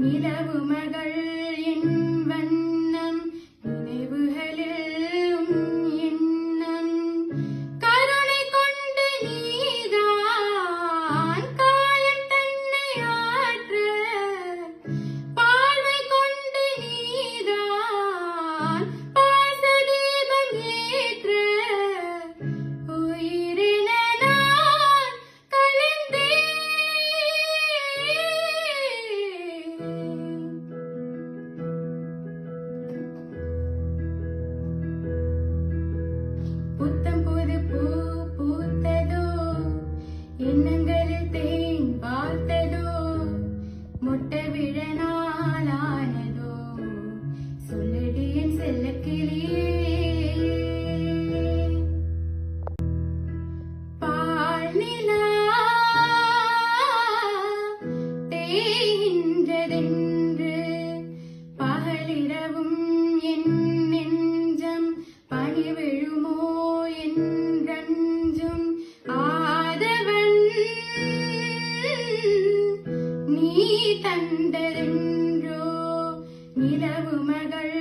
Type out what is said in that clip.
நிலவு மகள் என் வண்ணம் நினைவுகளில் எண்ணம் கருணை கொண்டு நீதான் காயம் தன்னை ஆற்ற பார்வை கொண்டு நீதான் பாச தீபம் ஏற்ற உயிரின நான் கலந்தேன் புத்தம் புது பூ பூத்ததோ எண்ணங்களில் தேன் பார்த்ததோ முட்டை விழ நாளானதோ சொல்லடி என் செல்லக்கிளியே பால் நிலா தேய்கின்றதென்று பகலிரவும் என் நெஞ்சம் பனி விழுமோ என்றும் ஆதவன் நீ தந்ததென்றோ நிலவு மகள்